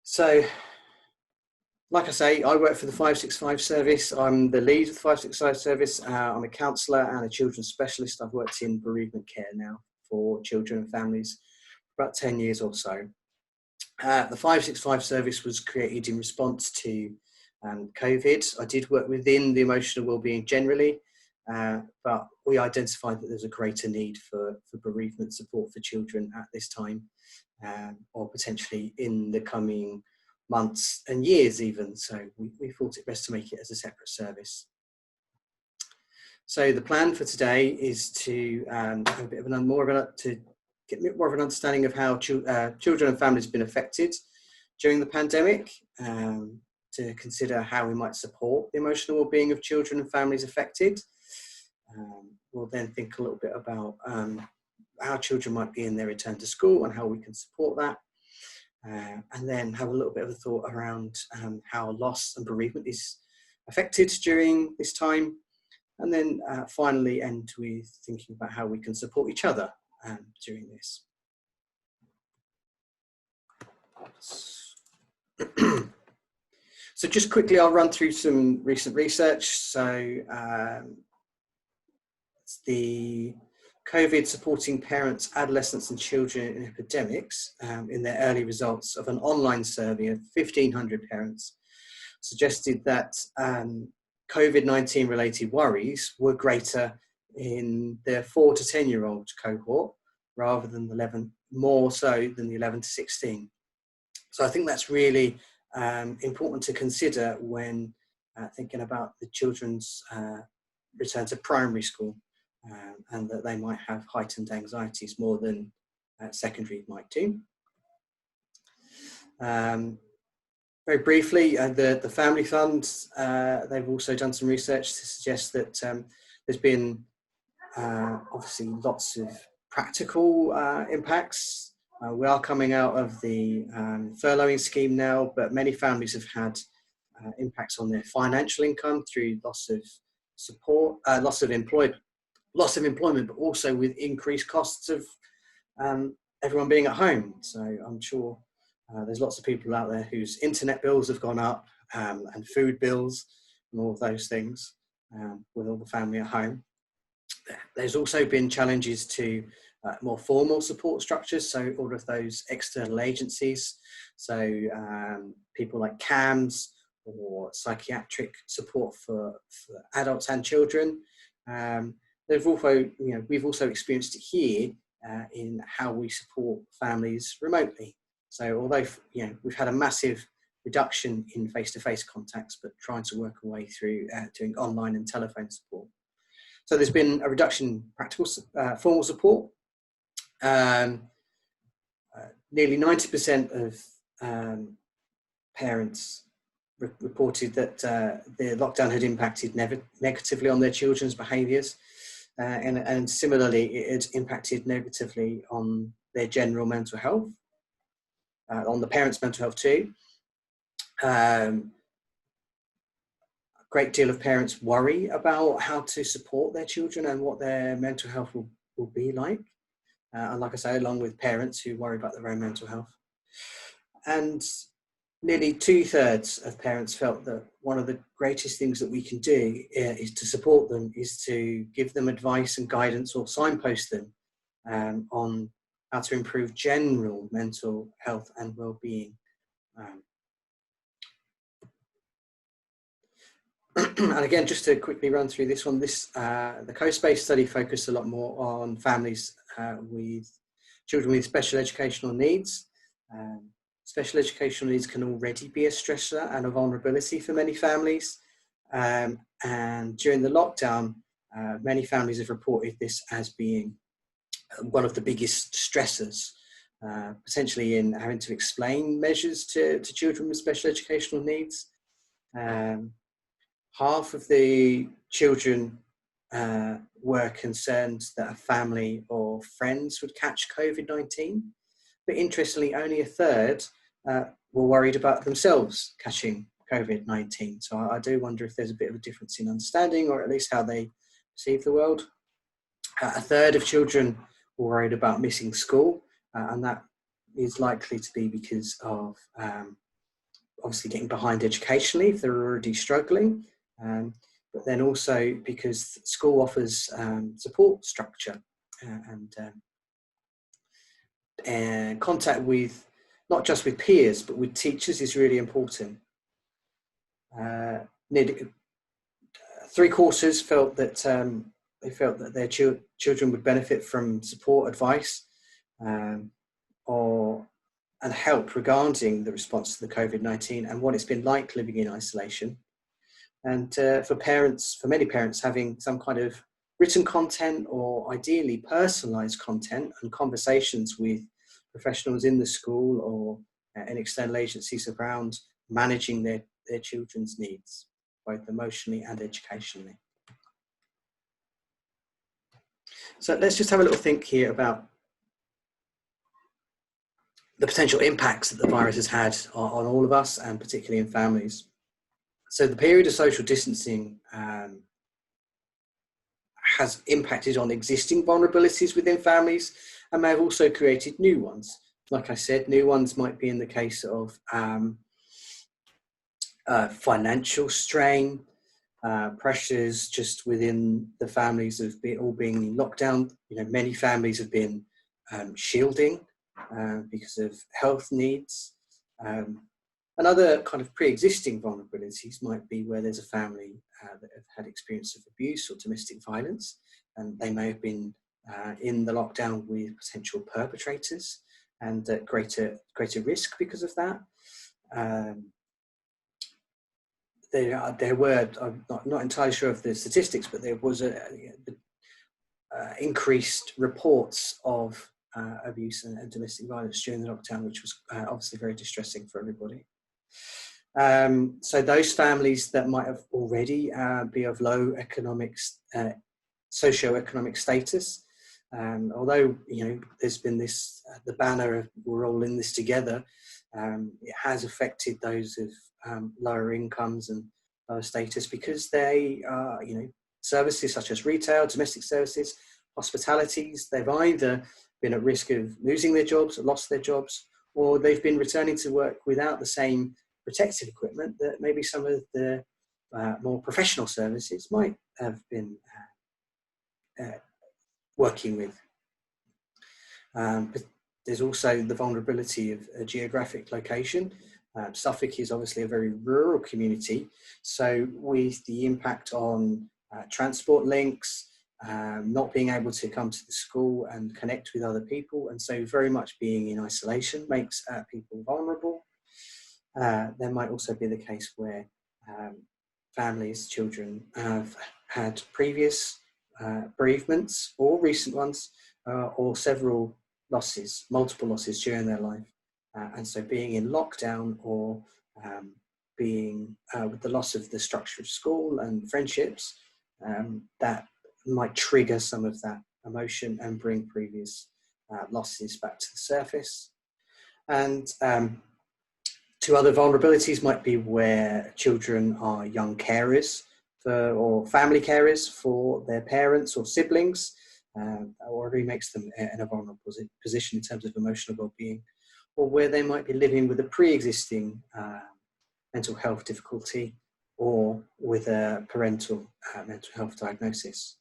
So, like I say, I work for the 565 service. I'm the lead of the 565 service. I'm a counsellor and a children's specialist. I've worked in bereavement care now for children and families for about 10 years or so. The 565 service was created in response to COVID. I did work within the emotional wellbeing generally, but we identified that there's a greater need for bereavement support for children at this time, or potentially in the coming months and years even. So we thought it best to make it as a separate service. So the plan for today is to have a bit of to get more of an understanding of how children and families have been affected during the pandemic, to consider how we might support the emotional well-being of children and families affected. We'll then think a little bit about how children might be in their return to school and how we can support that. And then have a little bit of a thought around how loss and bereavement is affected during this time. And then finally end with thinking about how we can support each other during this. So just quickly, I'll run through some recent research. So it's the COVID supporting parents, adolescents and children in epidemics in their early results of an online survey of 1,500 parents suggested that COVID-19 related worries were greater in the 4 to 10-year-old cohort rather than more so than the 11 to 16. So I think that's really important to consider when thinking about the children's return to primary school, and that they might have heightened anxieties more than secondary might do. Very briefly, the Family Fund, they've also done some research to suggest that there's been obviously lots of practical impacts. We are coming out of the furloughing scheme now, but many families have had impacts on their financial income through loss of support, loss of employment, but also with increased costs of everyone being at home. So I'm sure there's lots of people out there whose internet bills have gone up, and food bills and all of those things, with all the family at home. There's also been challenges to more formal support structures, so all of those external agencies, so people like CAMS or psychiatric support for adults and children. We've also experienced it here in how we support families remotely. So although we've had a massive reduction in face-to-face contacts, but trying to work our way through doing online and telephone support. So there's been a reduction in practical formal support. Nearly 90% of parents reported that the lockdown had impacted negatively on their children's behaviours, and similarly it had impacted negatively on their general mental health, on the parents' mental health too. A great deal of parents worry about how to support their children and what their mental health will be like. And like I say, along with parents who worry about their own mental health. And nearly 2/3 of parents felt that one of the greatest things that we can do is to support them, is to give them advice and guidance or signpost them on how to improve general mental health and well-being. And again, just to quickly run through this one, the co-space study focused a lot more on families with children with special educational needs. Special educational needs can already be a stressor and a vulnerability for many families. And during the lockdown, many families have reported this as being one of the biggest stressors, potentially in having to explain measures to children with special educational needs. Half of the children were concerned that a family or friends would catch COVID-19, but interestingly, only 1/3 were worried about themselves catching COVID-19. So I do wonder if there's a bit of a difference in understanding, or at least how they perceive the world. 1/3 of children were worried about missing school, and that is likely to be because of obviously getting behind educationally if they're already struggling, but then also because school offers support structure and contact with, not just with peers, but with teachers is really important. Nearly 3/4 felt that they felt that their children would benefit from support, advice, and help regarding the response to the COVID-19 and what it's been like living in isolation. And for many parents, having some kind of written content or ideally personalised content and conversations with professionals in the school or in external agencies around managing their children's needs, both emotionally and educationally. So let's just have a little think here about the potential impacts that the virus has had on all of us, and particularly in families. So the period of social distancing has impacted on existing vulnerabilities within families and may have also created new ones. Like I said, new ones might be in the case of financial strain, pressures just within the families of all being in lockdown. Many families have been shielding because of health needs. And other kind of pre-existing vulnerabilities might be where there's a family that have had experience of abuse or domestic violence, and they may have been in the lockdown with potential perpetrators and at greater risk because of that. There were, I'm not entirely sure of the statistics, but there was increased reports of abuse and domestic violence during the lockdown, which was obviously very distressing for everybody. So those families that might have already be of low socio-economic status, although there's been this the banner of we're all in this together, it has affected those of lower incomes and lower status because they are services such as retail, domestic services, hospitalities, they've either been at risk of losing their jobs, or lost their jobs, or they've been returning to work without the same protective equipment that maybe some of the more professional services might have been working with. But there's also the vulnerability of a geographic location. Suffolk is obviously a very rural community, so with the impact on transport links, not being able to come to the school and connect with other people, and so very much being in isolation makes people vulnerable. There might also be the case where families, children have had previous bereavements or recent ones, or several losses, multiple losses during their life. And so being in lockdown or being with the loss of the structure of school and friendships, that might trigger some of that emotion and bring previous losses back to the surface. And two other vulnerabilities might be where children are young carers or family carers for their parents or siblings, already makes them in a vulnerable position in terms of emotional well-being, or where they might be living with a pre-existing mental health difficulty or with a parental mental health diagnosis.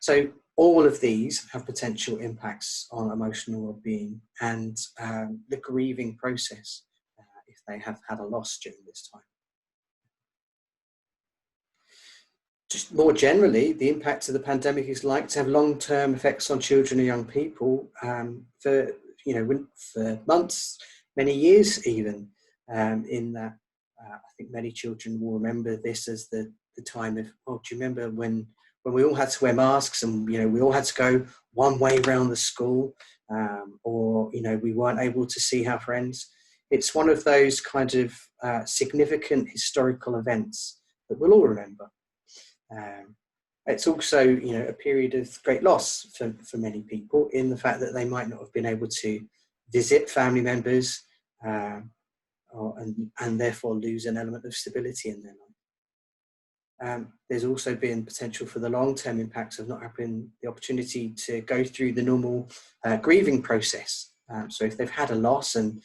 So all of these have potential impacts on emotional well-being and the grieving process if they have had a loss during this time. Just more generally, the impact of the pandemic is likely to have long-term effects on children and young people for months, many years even. In that, I think many children will remember this as the time of, do you remember when we all had to wear masks and we all had to go one way around the school, or we weren't able to see our friends. It's one of those kind of significant historical events that we'll all remember. It's also, a period of great loss for many people in the fact that they might not have been able to visit family members and therefore lose an element of stability in their life. There's also been potential for the long-term impacts of not having the opportunity to go through the normal grieving process So if they've had a loss and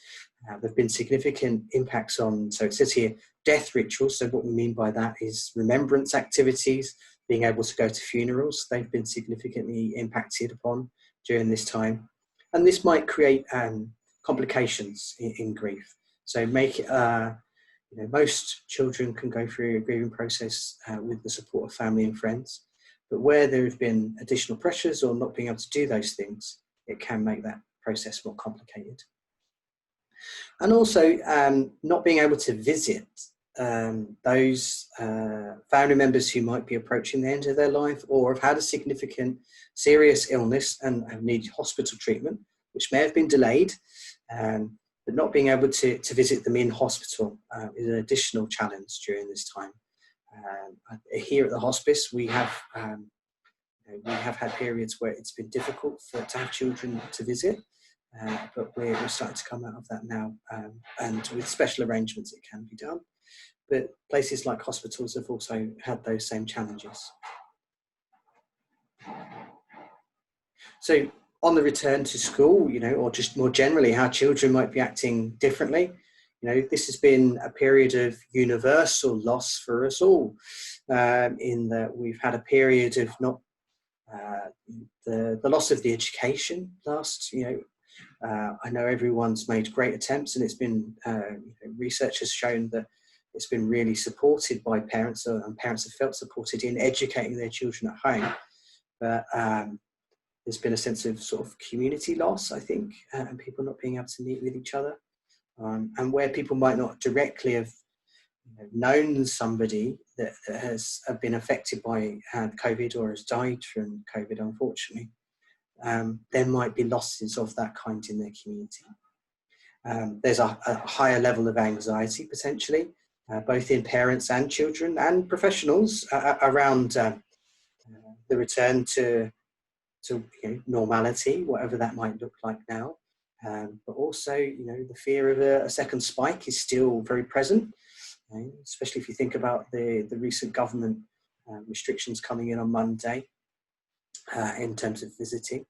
there have been significant impacts on, so it says here, death rituals. So what we mean by that is remembrance activities, being able to go to funerals. They've been significantly impacted upon during this time. And this might create complications in grief. So make it, most children can go through a grieving process with the support of family and friends. But where there have been additional pressures or not being able to do those things, it can make that process more complicated. And also not being able to visit those family members who might be approaching the end of their life or have had a significant serious illness and have needed hospital treatment, which may have been delayed, but not being able to visit them in hospital is an additional challenge during this time. Here at the hospice, we have had periods where it's been difficult to have children to visit, but we're starting to come out of that now, and with special arrangements it can be done. But places like hospitals have also had those same challenges. So on the return to school, or just more generally, how children might be acting differently, this has been a period of universal loss for us all, in that we've had a period of not the loss of the education last, I know everyone's made great attempts, and it's been, research has shown that it's been really supported by parents, and parents have felt supported in educating their children at home. But there's been a sense of sort of community loss, I think, and people not being able to meet with each other. And where people might not directly have known somebody that has been affected by COVID or has died from COVID, unfortunately, there might be losses of that kind in their community. There's a higher level of anxiety, potentially, both in parents and children and professionals around the return to normality, whatever that might look like now. But also, the fear of a second spike is still very present, especially if you think about the recent government restrictions coming in on Monday in terms of visiting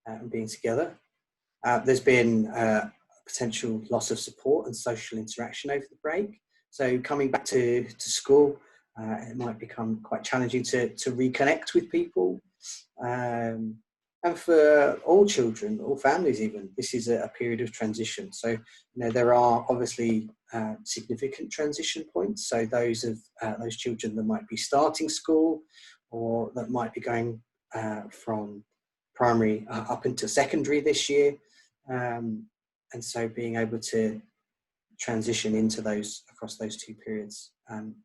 and being together. There's been potential loss of support and social interaction over the break. So coming back to school, it might become quite challenging to reconnect with people. And for all children, all families even, this is a period of transition. So, there are obviously significant transition points. So those children that might be starting school or that might be going from primary up into secondary this year. And so being able to transition into those across those two periods kind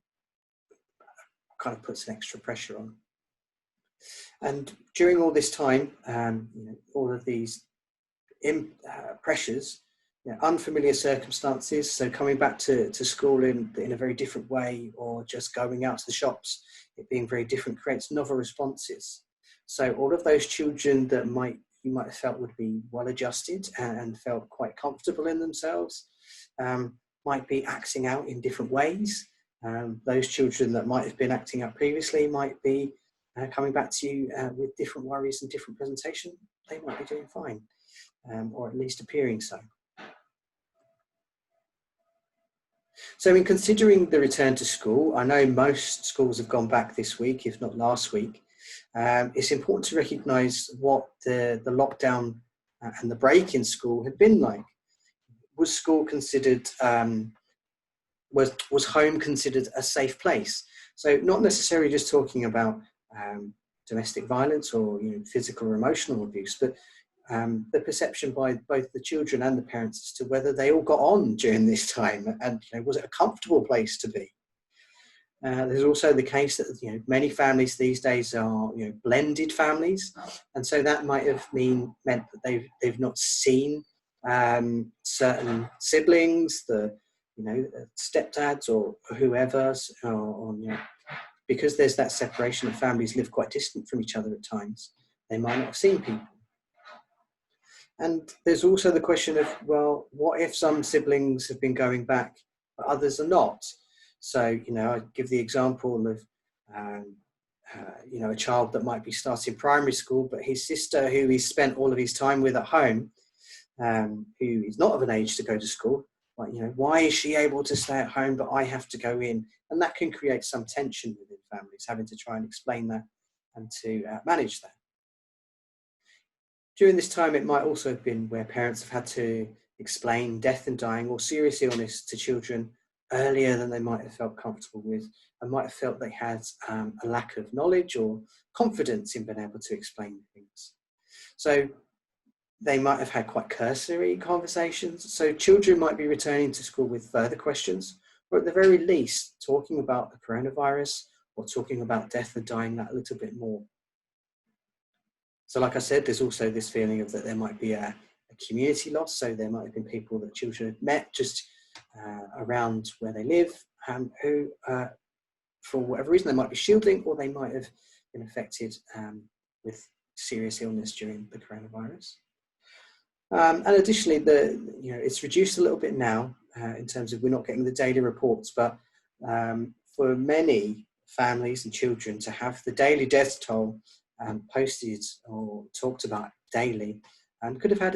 of puts an extra pressure on. And during all this time, all of these pressures, unfamiliar circumstances, so coming back to school in a very different way, or just going out to the shops, it being very different, creates novel responses. So all of those children that you might have felt would be well adjusted and felt quite comfortable in themselves, might be acting out in different ways. Those children that might have been acting out previously might be coming back to you with different worries and different presentation. They might be doing fine, or at least appearing so. So in considering the return to school, I know most schools have gone back this week, if not last week. It's important to recognise what the lockdown and the break in school had been like. Was school considered, was home considered a safe place? So not necessarily just talking about domestic violence or physical or emotional abuse, but the perception by both the children and the parents as to whether they all got on during this time, and was it a comfortable place to be? There's also the case that many families these days are blended families, and so that might have meant that they've not seen certain siblings, the stepdads or whoever, or because there's that separation, of families live quite distant from each other at times. They might not have seen people. And there's also the question of, well, what if some siblings have been going back, but others are not? So, I give the example of, a child that might be starting primary school, but his sister, who he spent all of his time with at home, who is not of an age to go to school. Like, why is she able to stay at home, but I have to go in? And that can create some tension within families, having to try and explain that and to manage that. During this time, it might also have been where parents have had to explain death and dying or serious illness to children earlier than they might have felt comfortable with, and might have felt they had a lack of knowledge or confidence in being able to explain things. So they might have had quite cursory conversations. So children might be returning to school with further questions, or at the very least, talking about the coronavirus or talking about death and dying that a little bit more. So like I said, there's also this feeling of that there might be a community loss. So there might have been people that children had met just around where they live, who, for whatever reason, they might be shielding, or they might have been affected with serious illness during the coronavirus. And additionally, it's reduced a little bit now in terms of we're not getting the daily reports, but for many families and children to have the daily death toll posted or talked about daily, and could have had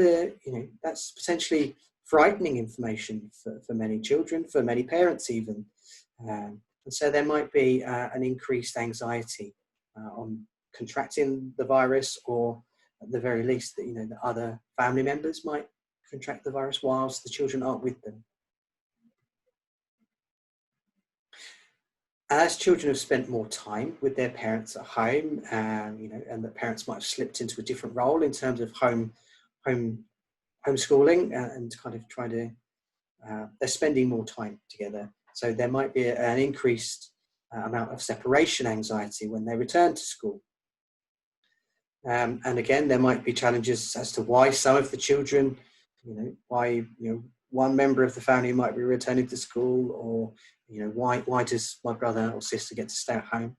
that's potentially frightening information for many children, for many parents even. And so there might be an increased anxiety on contracting the virus, or at the very least that the other family members might contract the virus whilst the children aren't with them. As children have spent more time with their parents at home, and the parents might have slipped into a different role in terms of homeschooling and kind of trying to, they're spending more time together. So there might be an increased amount of separation anxiety when they return to school. And again, there might be challenges as to why some of the children, why one member of the family might be returning to school, or why does my brother or sister get to stay at home,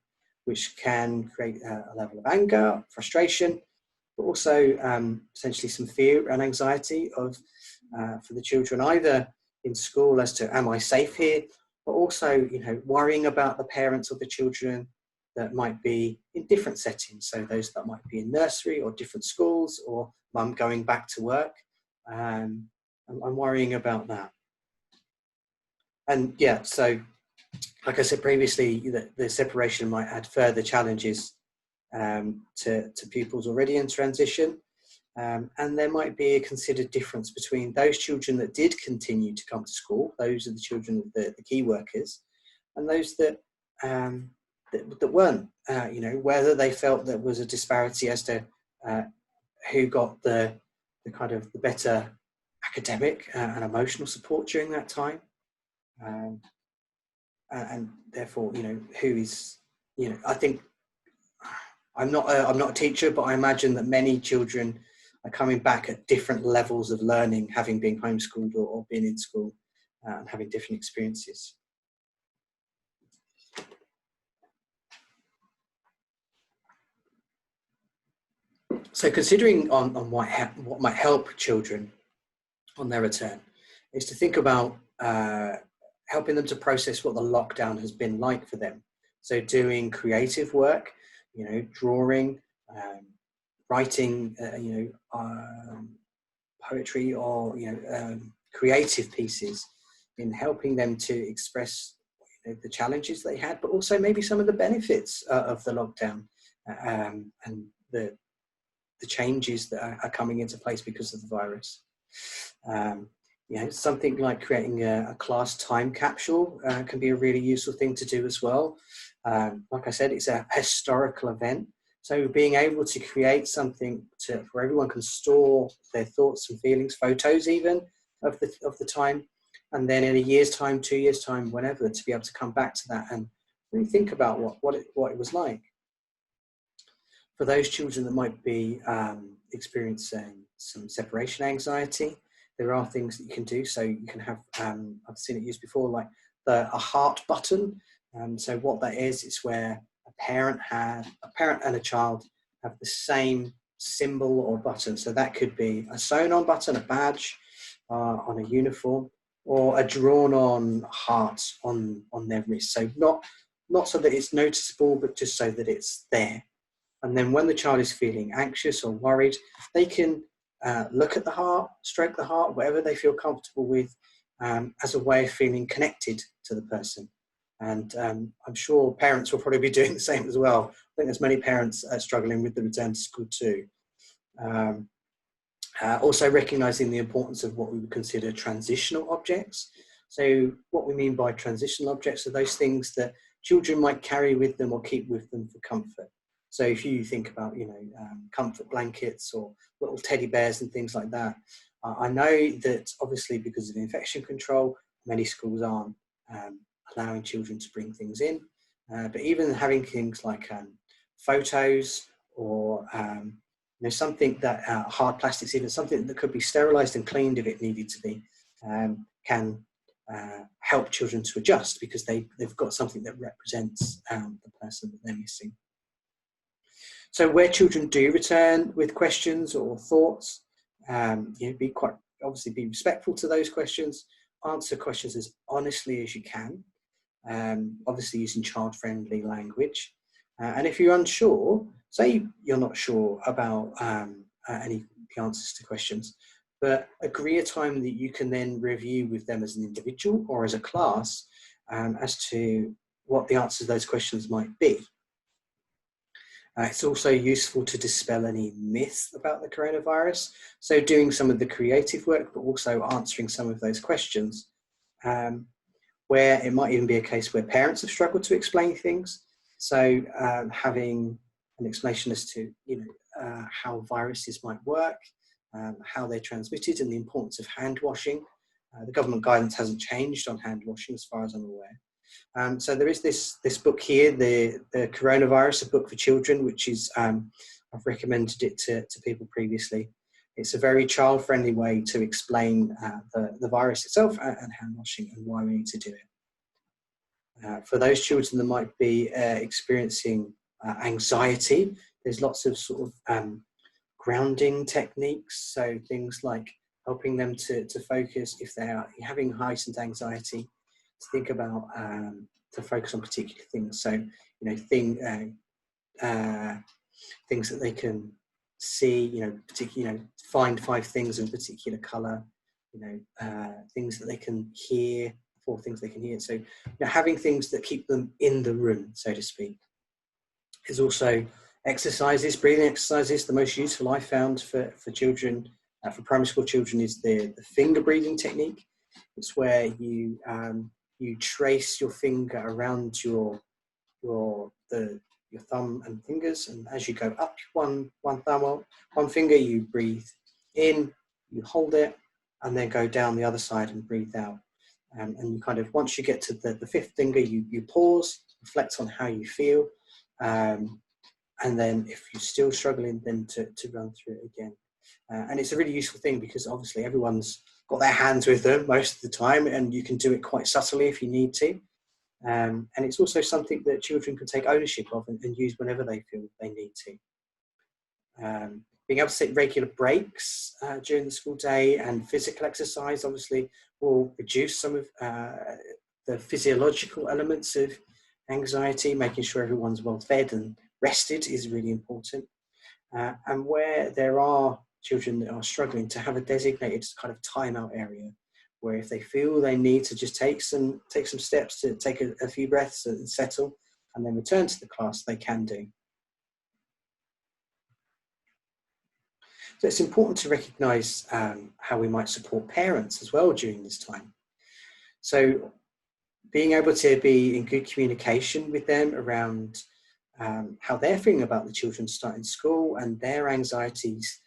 which can create a level of anger, frustration, but also potentially some fear and anxiety for the children, either in school as to, am I safe here, but also worrying about the parents of the children that might be in different settings. So those that might be in nursery or different schools, or mum going back to work. I'm worrying about that. And yeah, so like I said previously, the separation might add further challenges to pupils already in transition. And there might be a considered difference between those children that did continue to come to school, those are the children, the key workers, and those that weren't, whether they felt there was a disparity as to who got the kind of the better academic and emotional support during that time. And therefore, who is, I think, I'm not a teacher, but I imagine that many children are coming back at different levels of learning, having been homeschooled or been in school, and having different experiences. So considering on what might help children on their return is to think about helping them to process what the lockdown has been like for them. So doing creative work, drawing, writing, poetry, or creative pieces, in helping them to express the challenges they had, but also maybe some of the benefits of the lockdown, and the changes that are coming into place because of the virus. Something like creating a class time capsule can be a really useful thing to do as well. Like I said, it's a historical event. So being able to create something where everyone can store their thoughts and feelings, photos even of the time, and then in a year's time, 2 years' time, whenever, to be able to come back to that and really think about what it was like. For those children that might be experiencing some separation anxiety, there are things that you can do. So you can have, I've seen it used before, like a heart button. So what that is, it's where a parent and a child have the same symbol or button. So that could be a sewn on button, a badge on a uniform, or a drawn on heart on their wrist. So not so that it's noticeable, but just so that it's there. And then when the child is feeling anxious or worried, they can look at the heart, stroke the heart, whatever they feel comfortable with, as a way of feeling connected to the person. And I'm sure parents will probably be doing the same as well. I think there's many parents struggling with the return to school too. Also recognising the importance of what we would consider transitional objects. So what we mean by transitional objects are those things that children might carry with them or keep with them for comfort. So if you think about, comfort blankets or little teddy bears and things like that, I know that obviously because of infection control, many schools aren't allowing children to bring things in. But even having things like photos or something that hard plastics, even something that could be sterilised and cleaned if it needed to be, can help children to adjust because they've got something that represents the person that they're missing. So where children do return with questions or thoughts, be respectful to those questions, answer questions as honestly as you can, obviously using child-friendly language. And if you're unsure, say you're not sure about any the answers to questions, but agree a time that you can then review with them as an individual or as a class as to what the answers to those questions might be. It's also useful to dispel any myths about the coronavirus. So doing some of the creative work, but also answering some of those questions, where it might even be a case where parents have struggled to explain things. So having an explanation as to, how viruses might work, how they're transmitted, and the importance of hand washing. The government guidance hasn't changed on hand washing as far as I'm aware. So there is this book here, the Coronavirus, a book for children, which is, I've recommended it to people previously. It's a very child-friendly way to explain the virus itself and hand washing and why we need to do it. For those children that might be experiencing anxiety, there's lots of sort of grounding techniques. So things like helping them to focus if they are having heightened anxiety, to think about to focus on particular things. So things that they can see, find 5 things of a particular colour, things that they can hear, 4 things they can hear. So having things that keep them in the room, so to speak. There's also exercises, breathing exercises. The most useful I found for children, for primary school children, is the finger breathing technique. It's where you trace your finger around your thumb and fingers, and as you go up one thumb or one finger, you breathe in, you hold it, and then go down the other side and breathe out. And you kind of, once you get to the 5th finger, you pause, reflect on how you feel, and then if you're still struggling, then to run through it again. And it's a really useful thing because obviously everyone's got their hands with them most of the time, and you can do it quite subtly if you need to. And it's also something that children can take ownership of and use whenever they feel they need to. Being able to take regular breaks during the school day and physical exercise obviously will reduce some of the physiological elements of anxiety. Making sure everyone's well fed and rested is really important. And where there are children that are struggling, to have a designated kind of timeout area where if they feel they need to just take some steps to take a few breaths and settle and then return to the class, they can do. So it's important to recognise how we might support parents as well during this time. So being able to be in good communication with them around how they're feeling about the children starting school and their anxieties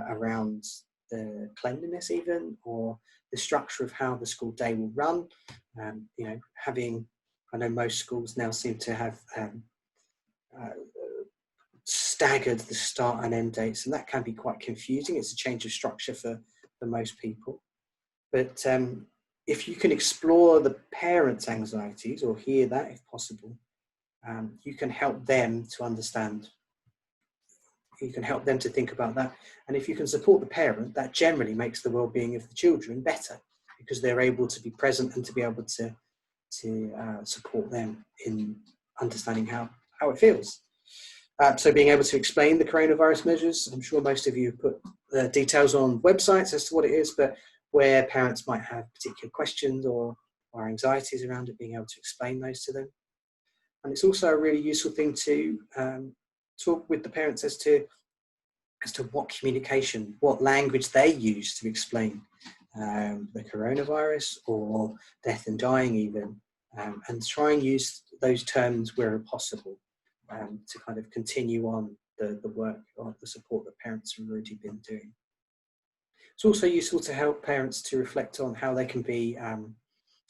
around the cleanliness even, or the structure of how the school day will run. I know most schools now seem to have staggered the start and end dates, and that can be quite confusing. It's a change of structure for most people. But if you can explore the parents' anxieties or hear that if possible, you can help them to understand. You can help them to think about that. And if you can support the parent, that generally makes the well-being of the children better because they're able to be present and to be able to support them in understanding how it feels. So being able to explain the coronavirus measures, I'm sure most of you have put details on websites as to what it is, but where parents might have particular questions or anxieties around it, being able to explain those to them. And it's also a really useful thing to talk with the parents as to what communication, what language they use to explain the coronavirus or death and dying even, and try and use those terms where possible to kind of continue on the work or the support that parents have already been doing. It's also useful to help parents to reflect on how they can be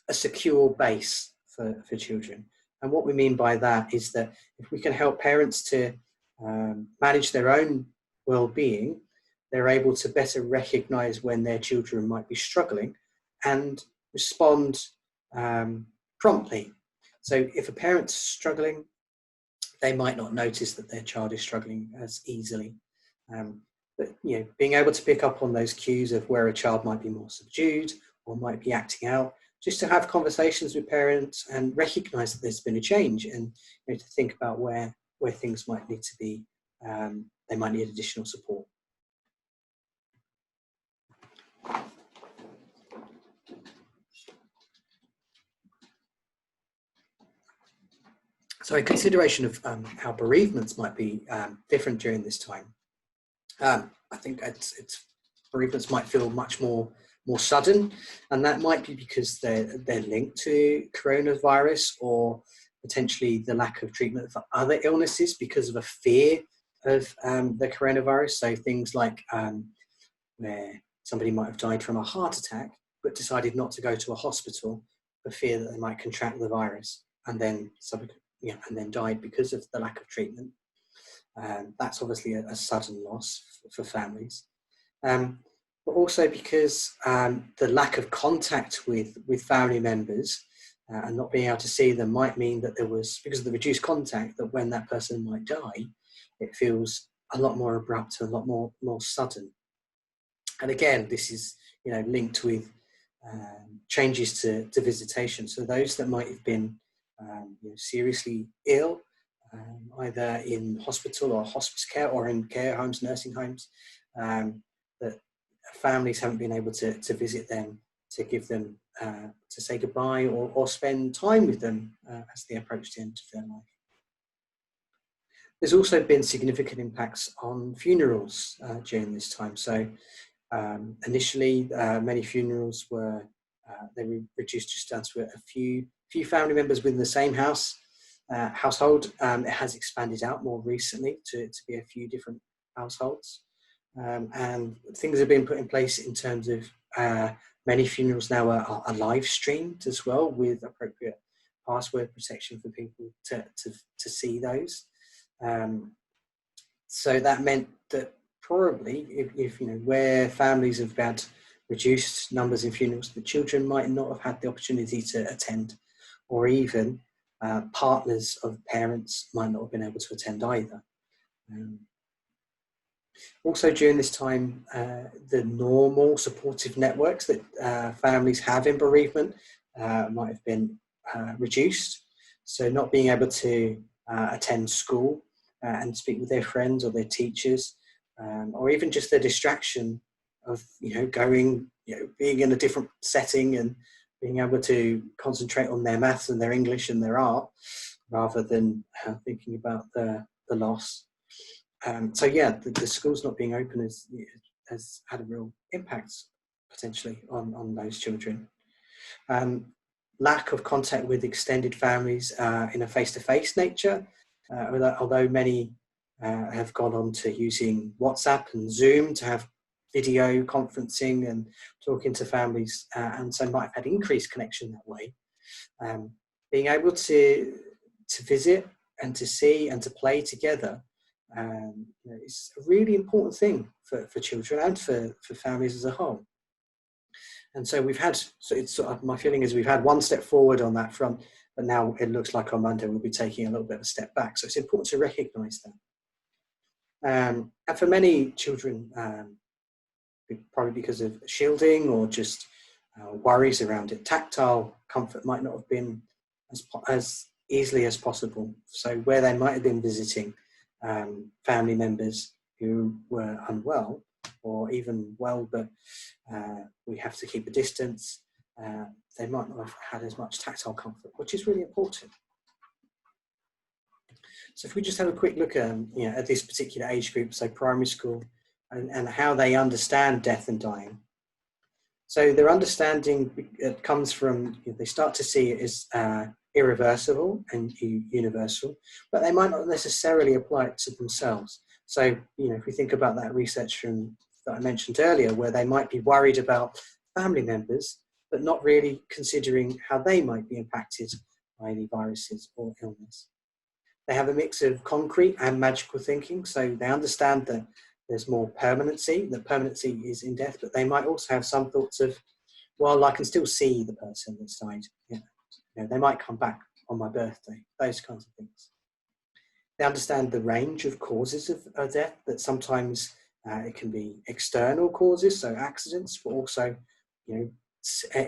a secure base for children. And what we mean by that is that if we can help parents to manage their own well-being, they're able to better recognise when their children might be struggling and respond promptly. So if a parent's struggling, they might not notice that their child is struggling as easily. But being able to pick up on those cues of where a child might be more subdued or might be acting out, just to have conversations with parents and recognise that there's been a change, and to think about where things might need to be, they might need additional support. So a consideration of how bereavements might be different during this time. I think bereavements might feel much more sudden, and that might be because they're linked to coronavirus, or potentially the lack of treatment for other illnesses because of a fear of the coronavirus. So things like where somebody might have died from a heart attack but decided not to go to a hospital for fear that they might contract the virus, and then died because of the lack of treatment. That's obviously a sudden loss for families. But also because the lack of contact with family members and not being able to see them might mean that there was, because of the reduced contact, that when that person might die, it feels a lot more abrupt, a lot more sudden. And again, this is linked with changes to visitation. So those that might have been seriously ill, either in hospital or hospice care or in care homes, nursing homes, that families haven't been able to visit them, to give them, to say goodbye or spend time with them as they approach the end of their life. There's also been significant impacts on funerals during this time. So initially, many funerals were reduced just down to a few family members within the same household. It has expanded out more recently to be a few different households. And things have been put in place in terms of many funerals now are live streamed as well, with appropriate password protection for people to see those. So that meant that probably if where families have had reduced numbers in funerals, the children might not have had the opportunity to attend, or even partners of parents might not have been able to attend either. Also during this time, the normal supportive networks that families have in bereavement might have been reduced. So not being able to attend school and speak with their friends or their teachers, or even just the distraction of being in a different setting and being able to concentrate on their maths and their English and their art rather than thinking about the loss. So yeah, the schools not being open has had a real impact potentially on those children. Lack of contact with extended families in a face-to-face nature, although many have gone on to using WhatsApp and Zoom to have video conferencing and talking to families, and so might have had increased connection that way. Being able to visit and to see and to play together is a really important thing for children and for families as a whole. And so it's sort of, my feeling is we've had one step forward on that front, but now it looks like on Monday we'll be taking a little bit of a step back. So it's important to recognise that. And for many children, probably because of shielding or just worries around it, tactile comfort might not have been as easily as possible. So where they might have been visiting family members who were unwell, or even well, but we have to keep a distance. They might not have had as much tactile comfort, which is really important. So if we just have a quick look at this particular age group, so primary school, and how they understand death and dying. So their understanding comes from, they start to see it as irreversible and universal, but they might not necessarily apply it to themselves. So, if we think about that research that I mentioned earlier, where they might be worried about family members, but not really considering how they might be impacted by any viruses or illness. They have a mix of concrete and magical thinking, so they understand that there's more permanency, that permanency is in death, but they might also have some thoughts of, well, I can still see the person that's died. They might come back on my birthday, those kinds of things. They understand the range of causes of death, that sometimes it can be external causes, so accidents, but also,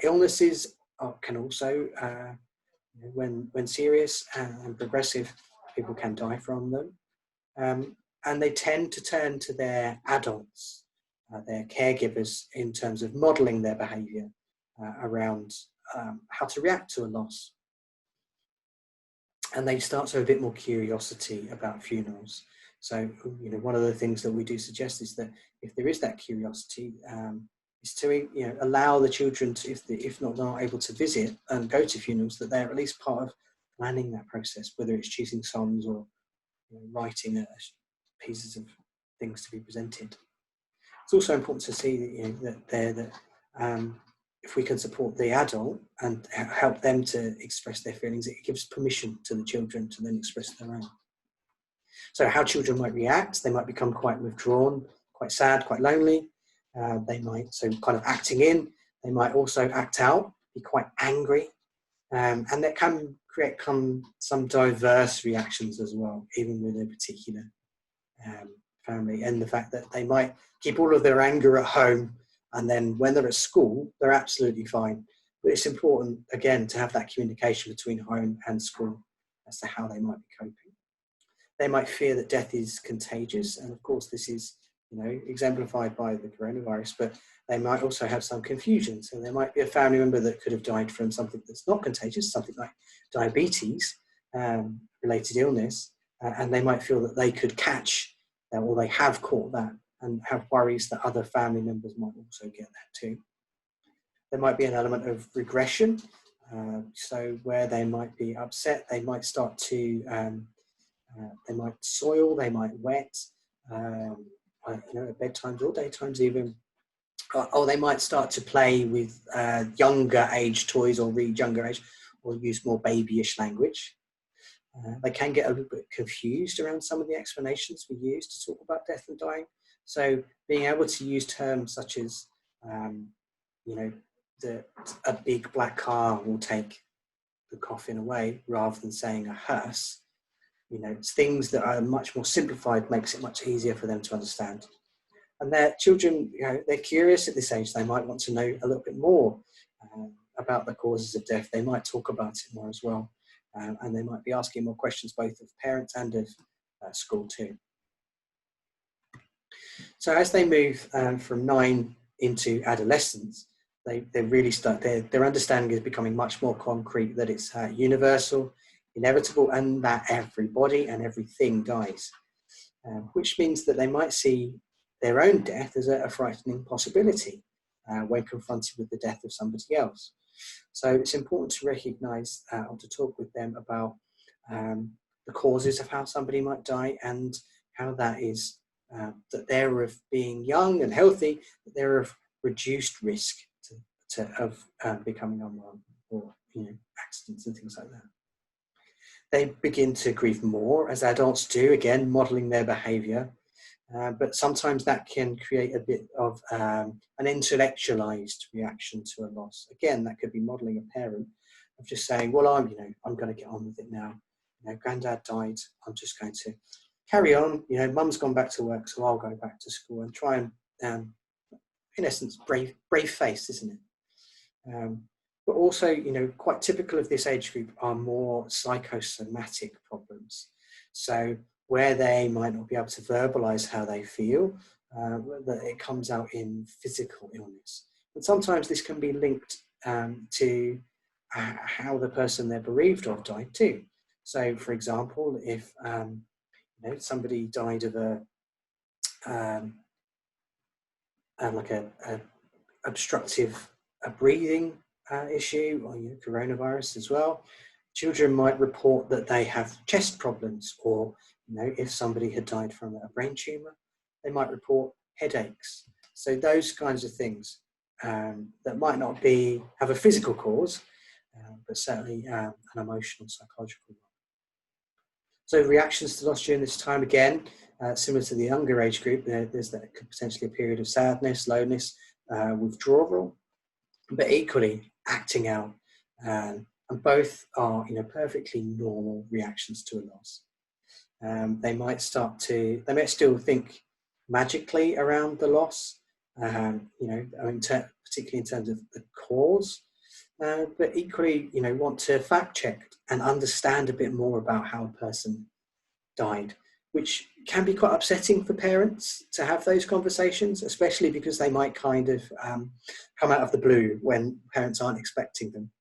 illnesses can also, when serious and progressive, people can die from them. And they tend to turn to their adults, their caregivers, in terms of modelling their behaviour around how to react to a loss. And they start to have a bit more curiosity about funerals. So, one of the things that we do suggest is that if there is that curiosity, is to allow the children to, if not able to visit and go to funerals, that they're at least part of planning that process, whether it's choosing songs or writing pieces of things to be presented. It's also important to see that if we can support the adult and help them to express their feelings, it gives permission to the children to then express their own. So how children might react, they might become quite withdrawn, quite sad, quite lonely. They might, so kind of acting in, they might also act out, be quite angry. And that can create some diverse reactions as well, even with a particular family, and the fact that they might keep all of their anger at home, and then when they're at school, they're absolutely fine. But it's important, again, to have that communication between home and school as to how they might be coping. They might fear that death is contagious, and of course this is exemplified by the coronavirus, but they might also have some confusion. So there might be a family member that could have died from something that's not contagious, something like diabetes, related illness, and they might feel that they could catch or they have caught that, and have worries that other family members might also get that too. There might be an element of regression, so where they might be upset, they might start to, they might soil, they might wet, at bedtimes or daytimes even, or they might start to play with younger age toys, or read younger age, or use more babyish language. They can get a little bit confused around some of the explanations we use to talk about death and dying. So being able to use terms such as, a big black car will take the coffin away, rather than saying a hearse, it's things that are much more simplified, makes it much easier for them to understand. And their children, they're curious at this age. They might want to know a little bit more about the causes of death. They might talk about it more as well. And they might be asking more questions, both of parents and of school too. So as they move from 9 into adolescence, they really start, their understanding is becoming much more concrete, that it's universal, inevitable, and that everybody and everything dies. Which means that they might see their own death as a frightening possibility when confronted with the death of somebody else. So it's important to recognise or to talk with them about the causes of how somebody might die, and how that is that they're of being young and healthy, that they're of reduced risk of becoming unwell, or accidents and things like that. They begin to grieve more, as adults do, again modelling their behaviour. But sometimes that can create a bit of an intellectualised reaction to a loss. Again, that could be modelling a parent of just saying, well, I'm going to get on with it now. Granddad died, I'm just going to carry on. Mum's gone back to work, so I'll go back to school, and try and, in essence, brave face, isn't it? But also, quite typical of this age group are more psychosomatic problems. So where they might not be able to verbalise how they feel, that it comes out in physical illness. But sometimes this can be linked to how the person they're bereaved of died too. So, for example, if somebody died of like a obstructive breathing issue, or coronavirus as well, children might report that they have chest problems, or if somebody had died from a brain tumour, they might report headaches. So those kinds of things that might not have a physical cause, but certainly an emotional, psychological one. So reactions to loss during this time, again, similar to the younger age group, there's that could potentially a period of sadness, loneliness, withdrawal, but equally acting out. And both are perfectly normal reactions to a loss. They might still think magically around the loss, particularly in terms of the cause, but equally, want to fact check and understand a bit more about how a person died, which can be quite upsetting for parents to have those conversations, especially because they might kind of come out of the blue when parents aren't expecting them.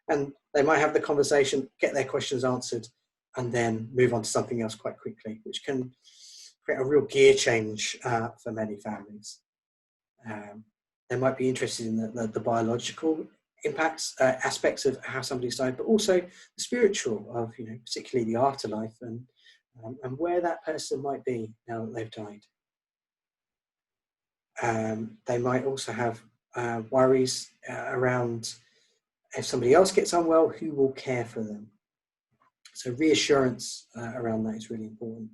And they might have the conversation, get their questions answered, and then move on to something else quite quickly, which can create a real gear change for many families. They might be interested in the biological impacts, aspects of how somebody's died, but also the spiritual of, particularly the afterlife and where that person might be now that they've died. They might also have worries around if somebody else gets unwell, who will care for them? So reassurance around that is really important.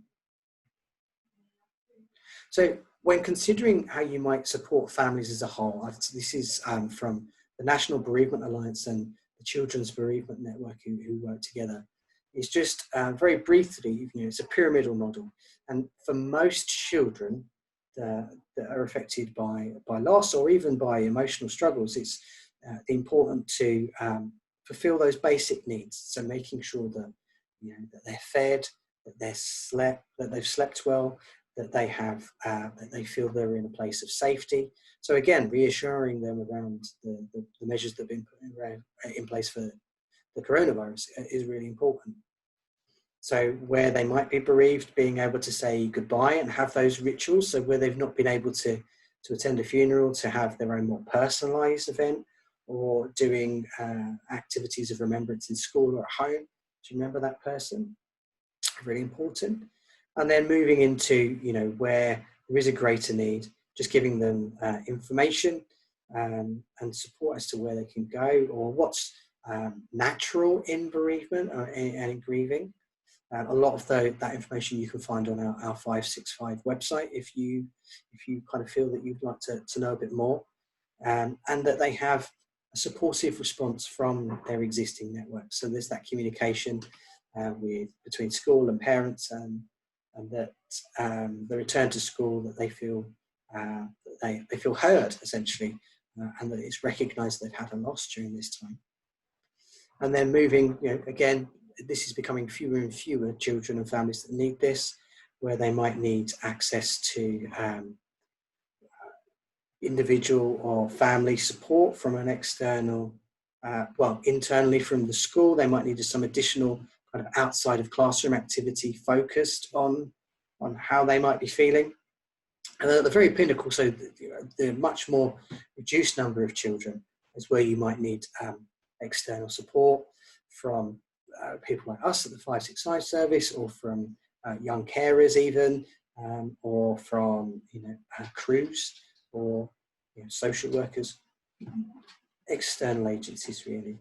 So when considering how you might support families as a whole, this is from the National Bereavement Alliance and the Children's Bereavement Network who work together. It's just very briefly, it's a pyramidal model. And for most children that are affected by loss or even by emotional struggles, it's important to fulfill those basic needs. So making sure that, that they're fed, that they've slept well, that they have, that they feel they're in a place of safety. So again, reassuring them around the measures that have been put in place for the coronavirus is really important. So where they might be bereaved, being able to say goodbye and have those rituals. So where they've not been able to attend a funeral, to have their own more personalised event, or doing activities of remembrance in school or at home to remember that person. Really important. And then moving into, where there is a greater need, just giving them information and support as to where they can go, or what's natural in bereavement and in grieving. A lot of that information you can find on our 565 website if you kind of feel that you'd like to know a bit more, and that they have a supportive response from their existing network. So there's that communication between school and parents, and that the return to school, that they feel they feel heard essentially, and that it's recognised they've had a loss during this time. And then moving, again, this is becoming fewer and fewer children and families that need this, where they might need access to individual or family support from an external, internally from the school. They might need some additional kind of outside of classroom activity focused on how they might be feeling. And at the very pinnacle, so the much more reduced number of children is where you might need external support from people like us at the 565 service, or from young carers even, or from crews, or social workers, external agencies really.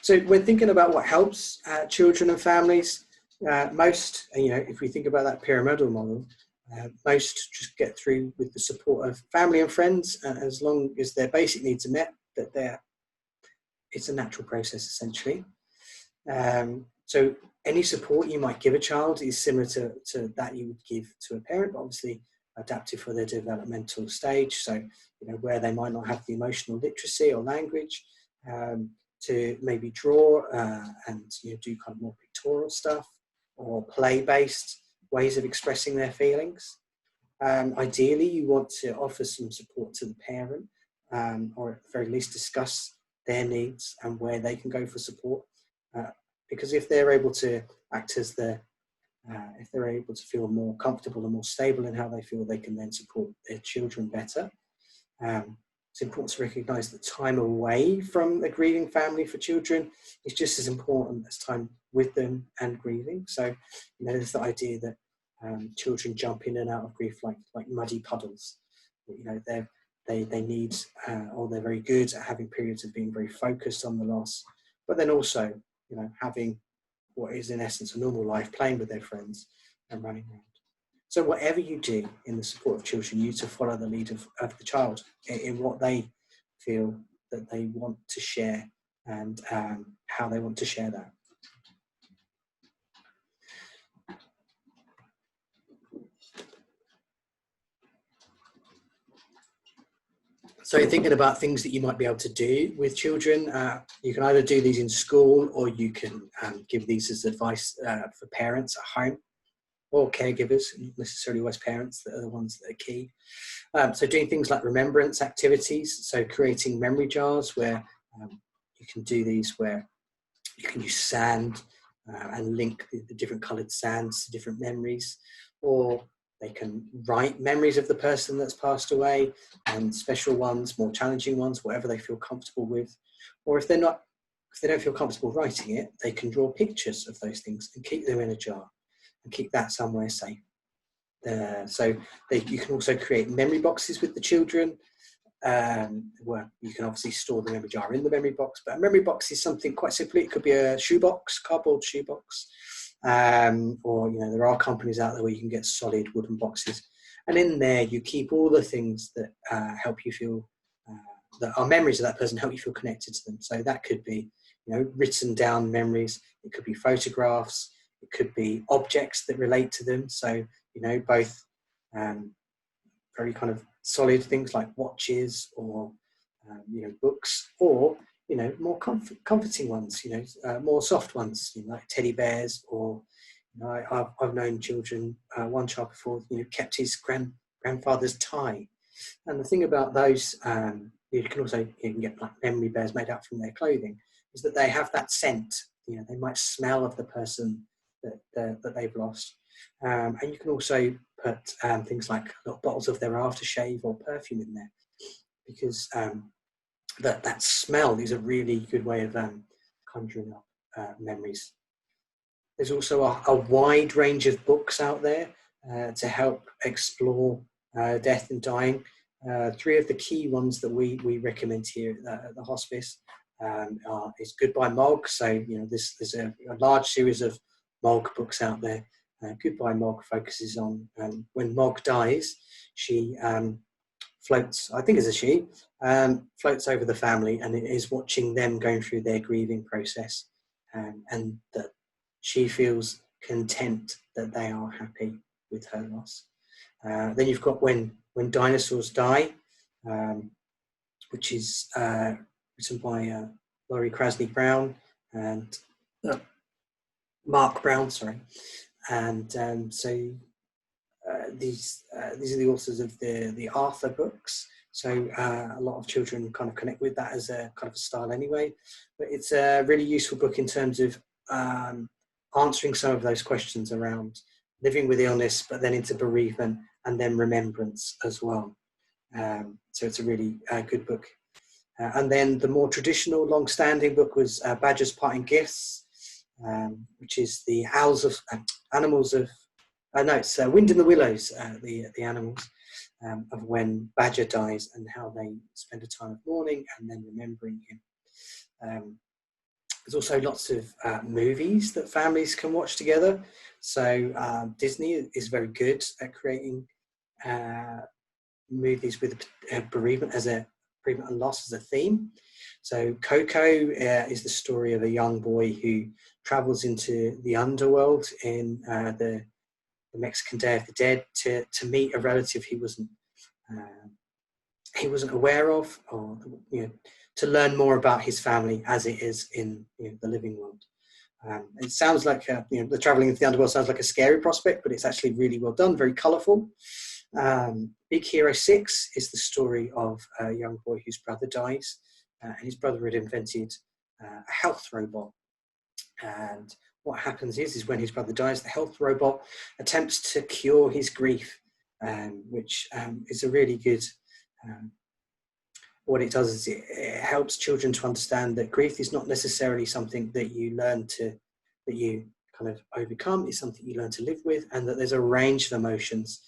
So when thinking about what helps children and families, most, if we think about that pyramidal model, most just get through with the support of family and friends, as long as their basic needs are met, that it's a natural process essentially. So any support you might give a child is similar to that you would give to a parent, but obviously adapted for their developmental stage. So, where they might not have the emotional literacy or language, to maybe draw and do kind of more pictorial stuff, or play-based, ways of expressing their feelings. Ideally, you want to offer some support to the parent, or at the very least discuss their needs and where they can go for support. Because if they're able to act as if they're able to feel more comfortable and more stable in how they feel, they can then support their children better. It's important to recognise that time away from a grieving family for children is just as important as time with them and grieving. So, there's the idea that children jump in and out of grief like muddy puddles. They need, or they're very good at having periods of being very focused on the loss, but then also, having what is in essence a normal life, playing with their friends and running around. So whatever you do in the support of children, you need to follow the lead of the child in what they feel that they want to share and how they want to share that. So thinking about things that you might be able to do with children, you can either do these in school, or you can give these as advice for parents at home, or caregivers, not necessarily always parents, that are the ones that are key. So doing things like remembrance activities, so creating memory jars where you can do these, where you can use sand and link the different coloured sands to different memories, or they can write memories of the person that's passed away, and special ones, more challenging ones, whatever they feel comfortable with. Or if they don't feel comfortable writing it, they can draw pictures of those things and keep them in a jar and keep that somewhere safe. So you can also create memory boxes with the children, where you can obviously store the memory jar in the memory box. But a memory box is something quite simple. It could be a shoebox, cardboard shoebox, or there are companies out there where you can get solid wooden boxes, and in there you keep all the things that help you feel, that are memories of that person, help you feel connected to them. So that could be written down memories. It could be photographs. It could be objects that relate to them. So both very kind of solid things like watches, or books, or more comforting ones, more soft ones, like teddy bears, or I've known children, one child before, kept his grandfather's tie. And the thing about those, you can get like memory bears made out from their clothing, is that they have that scent. They might smell of the person that they've lost. And you can also put things like little bottles of their aftershave or perfume in there, because that smell is a really good way of conjuring up memories. There's also a wide range of books out there to help explore death and dying. Three of the key ones that we recommend here at the hospice is Goodbye Mog. So there's a large series of Mog books out there. Goodbye Mog focuses on when Mog dies, she floats, I think it's a she, floats over the family, and it is watching them going through their grieving process, and that she feels content that they are happy with her loss. Then you've got When Dinosaurs Die, which is written by Laurie Krasny Brown and Mark Brown, sorry. And these are the authors of the Arthur books. So a lot of children kind of connect with that as a kind of a style anyway. But it's a really useful book in terms of answering some of those questions around living with illness, but then into bereavement and then remembrance as well. So it's a really good book. And then the more traditional, long-standing book was Badger's Parting Gifts, which is the it's Wind in the Willows, the animals of when Badger dies and how they spend a time of mourning and then remembering him. There's also lots of movies that families can watch together. So Disney is very good at creating movies with bereavement and loss as a theme. So Coco is the story of a young boy who travels into the underworld in the Mexican Day of the Dead to meet a relative he wasn't aware of, or to learn more about his family as it is in the living world. It sounds like, the travelling into the underworld sounds like a scary prospect, but it's actually really well done, very colourful. Big Hero 6 is the story of a young boy whose brother dies, and his brother had invented a health robot. And what happens is when his brother dies, the health robot attempts to cure his grief, which is a really good... what it does is it helps children to understand that grief is not necessarily something that you kind of overcome. It's something you learn to live with, and that there's a range of emotions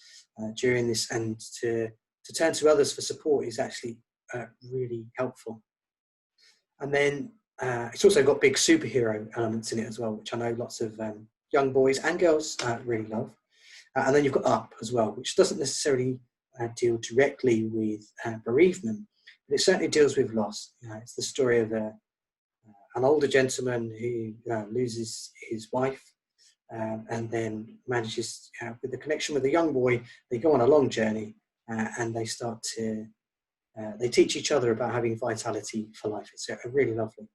during this, and to turn to others for support is actually really helpful. And then it's also got big superhero elements in it as well, which I know lots of young boys and girls really love. And then you've got Up as well, which doesn't necessarily deal directly with bereavement, but it certainly deals with loss. It's the story of an older gentleman who loses his wife, and then manages, with the connection with a young boy, they go on a long journey, and they start to, they teach each other about having vitality for life. It's really lovely.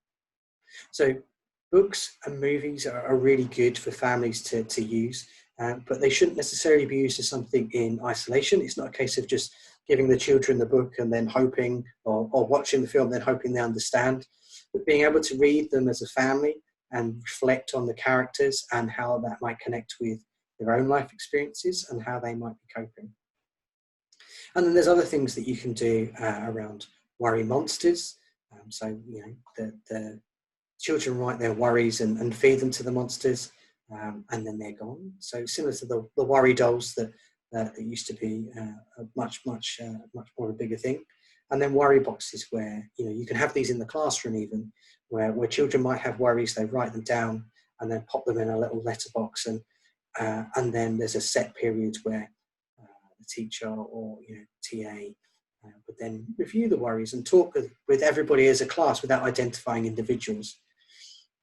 So books and movies are really good for families to use, but they shouldn't necessarily be used as something in isolation. It's not a case of just giving the children the book and then hoping, or watching the film, then hoping they understand, but being able to read them as a family and reflect on the characters and how that might connect with their own life experiences and how they might be coping. And then there's other things that you can do around worry monsters. So, the children write their worries and feed them to the monsters, and then they're gone. So similar to the worry dolls that used to be a much more of a bigger thing. And then worry boxes, where you can have these in the classroom even, where children might have worries, they write them down and then pop them in a little letterbox, and then there's a set period where the teacher or TA would then review the worries and talk with everybody as a class without identifying individuals.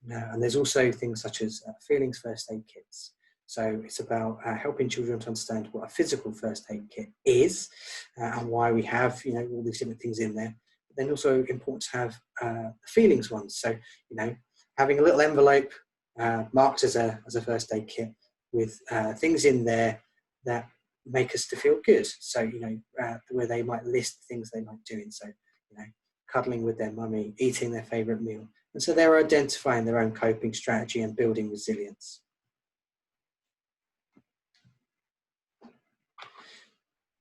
And there's also things such as feelings first aid kits. So it's about helping children to understand what a physical first aid kit is, and why we have all these different things in there. But then also important to have feelings ones. So having a little envelope marked as a first aid kit with things in there that make us to feel good. So where they might list things they like doing. So cuddling with their mummy, eating their favourite meal. And so they're identifying their own coping strategy and building resilience.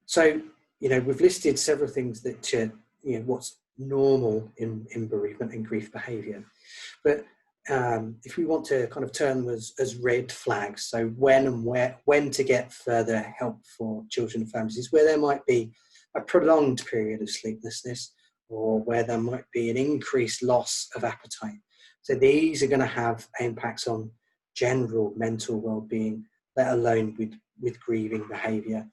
So, we've listed several things that, what's normal in bereavement and grief behaviour. But if we want to kind of term them as red flags, so when to get further help for children and families is where there might be a prolonged period of sleeplessness, or where there might be an increased loss of appetite. So these are going to have impacts on general mental well-being, let alone with grieving behaviour.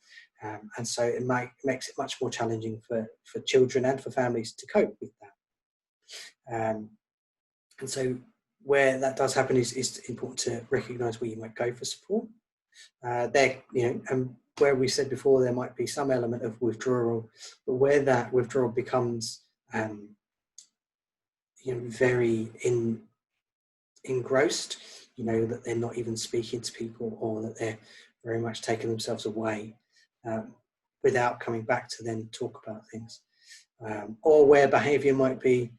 And so it makes it much more challenging for children and for families to cope with that. And so where that does happen is important to recognise where you might go for support. And where we said before, there might be some element of withdrawal, but where that withdrawal becomes very engrossed, that they're not even speaking to people, or that they're very much taking themselves away without coming back to then talk about things, or where behaviour might be,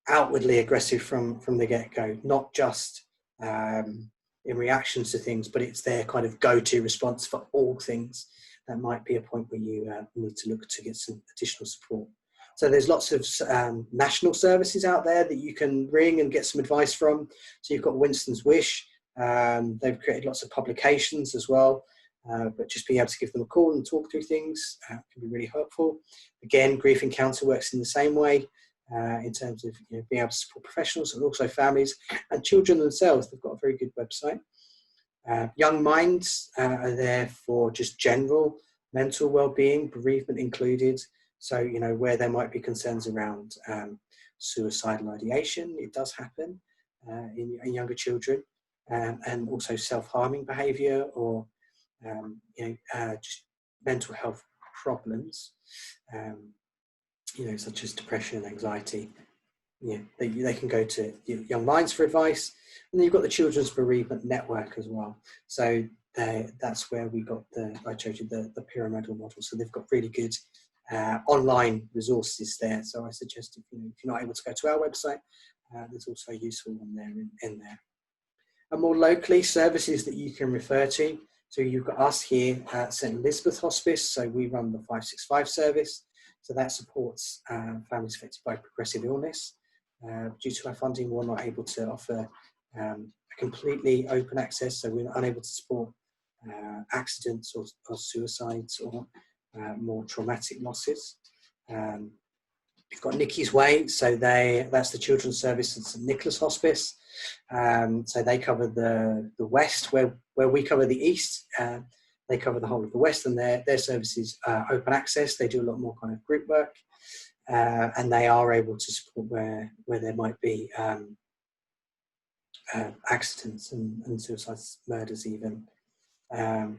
outwardly aggressive from the get-go, not just in reactions to things, but it's their kind of go-to response for all things. That might be a point where you need to look to get some additional support. So there's lots of national services out there that you can ring and get some advice from. So you've got Winston's Wish. They've created lots of publications as well, but just being able to give them a call and talk through things can be really helpful. Again, Grief Encounter works in the same way, in terms of being able to support professionals and also families and children themselves. They've got a very good website. Young Minds are there for just general mental well-being, bereavement included. So, where there might be concerns around suicidal ideation, it does happen in younger children, and also self-harming behaviour, or just mental health problems, such as depression, anxiety. they can go to Young Minds for advice. And then you've got the Children's Bereavement Network as well. So that's where I showed you the pyramidal model. So they've got really good online resources there. So I suggest if you're not able to go to our website, there's also a useful one there in there. And more locally, services that you can refer to. So you've got us here at St Elizabeth Hospice. So we run the 565 service. So that supports families affected by progressive illness. Due to our funding, we're not able to offer a completely open access. So we're unable to support accidents or suicides or more traumatic losses. We've got Nicky's Way, so that's the children's service at St Nicholas Hospice. So they cover the west, where we cover the east. They cover the whole of the west, and their services open access. They do a lot more kind of group work, and they are able to support where there might be accidents and suicides, murders even.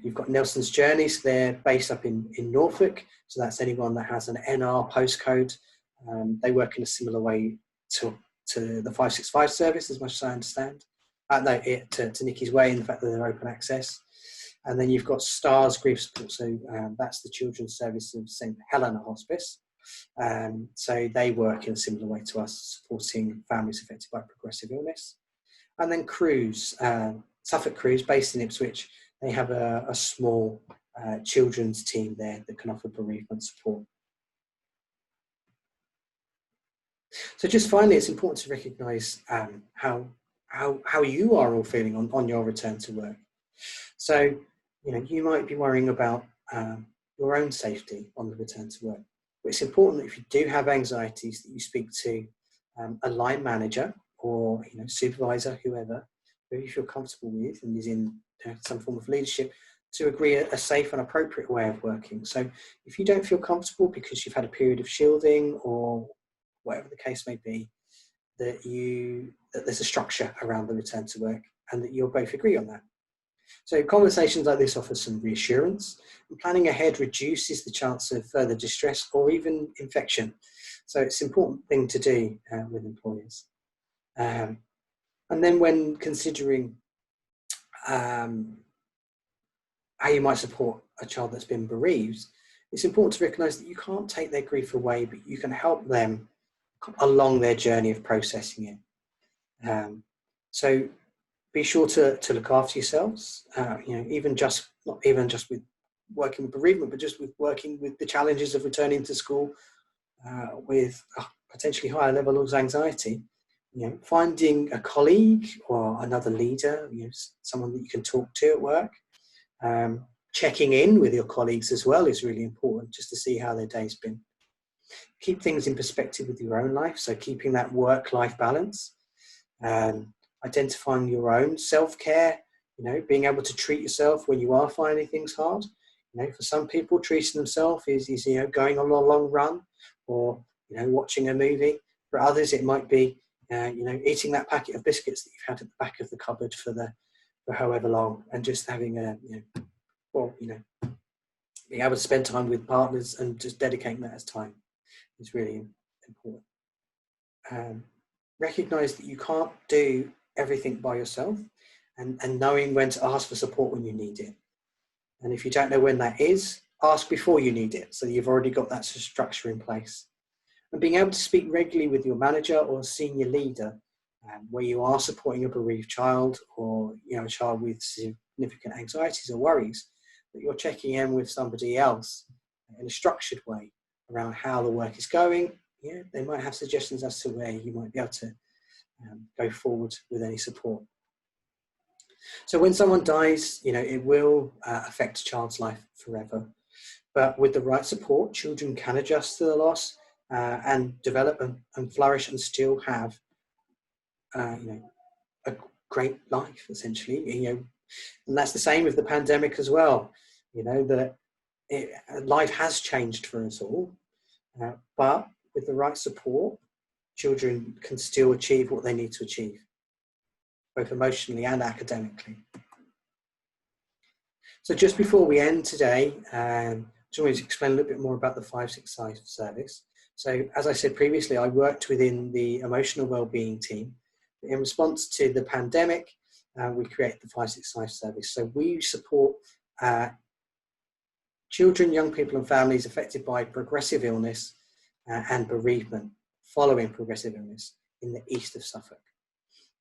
You've got Nelson's Journeys. They're based up in Norfolk, so that's anyone that has an NR postcode. They work in a similar way to the 565 service, as much as I understand. To Nicky's Way, in the fact that they're open access. And then you've got STARS Grief Support, so that's the children's service of St Helena Hospice. So they work in a similar way to us, supporting families affected by progressive illness. And then Cruise, Suffolk Cruise, based in Ipswich, they have a small children's team there that can offer bereavement support. So just finally, it's important to recognise how you are all feeling on your return to work. So, you might be worrying about your own safety on the return to work. But it's important that if you do have anxieties, that you speak to a line manager or supervisor, whoever you feel comfortable with and is in some form of leadership, to agree a safe and appropriate way of working. So if you don't feel comfortable because you've had a period of shielding or whatever the case may be, that there's a structure around the return to work and that you'll both agree on that. So conversations like this offer some reassurance, and planning ahead reduces the chance of further distress or even infection. So it's an important thing to do with employers. And then when considering how you might support a child that's been bereaved, it's important to recognise that you can't take their grief away, but you can help them along their journey of processing it. So be sure to look after yourselves, not even just with working with bereavement, but just with working with the challenges of returning to school with potentially higher levels of anxiety. Finding a colleague or another leader, someone that you can talk to at work. Checking in with your colleagues as well is really important, just to see how their day's been. Keep things in perspective with your own life, so keeping that work-life balance. Identifying your own self-care, being able to treat yourself when you are finding things hard. For some people, treating themselves is going on a long run or, watching a movie. For others, it might be, eating that packet of biscuits that you've had at the back of the cupboard for however long, and just having being able to spend time with partners and just dedicating that as time is really important. Recognise that you can't do everything by yourself, and knowing when to ask for support when you need it. And if you don't know when that is, ask before you need it, so you've already got that structure in place. And being able to speak regularly with your manager or senior leader where you are supporting a bereaved child or a child with significant anxieties or worries, that you're checking in with somebody else in a structured way around how the work is going. They might have suggestions as to where you might be able to go forward with any support. So when someone dies, it will affect a child's life forever. But with the right support, children can adjust to the loss and develop and flourish and still have, a great life, essentially. And that's the same with the pandemic as well. That life has changed for us all, but with the right support, children can still achieve what they need to achieve, both emotionally and academically. So just before we end today, I just wanted to explain a little bit more about the 565 service. So as I said previously, I worked within the emotional wellbeing team. In response to the pandemic, we created the 565 service. So we support children, young people and families affected by progressive illness and bereavement following progressive illness in the east of Suffolk.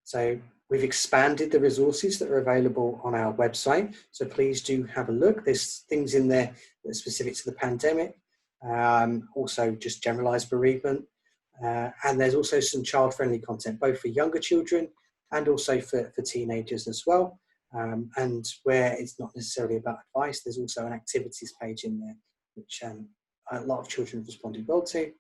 So we've expanded the resources that are available on our website. So please do have a look. There's things in there that are specific to the pandemic, also just generalised bereavement. And there's also some child-friendly content, both for younger children and also for teenagers as well. And where it's not necessarily about advice, there's also an activities page in there, which a lot of children have responded well to.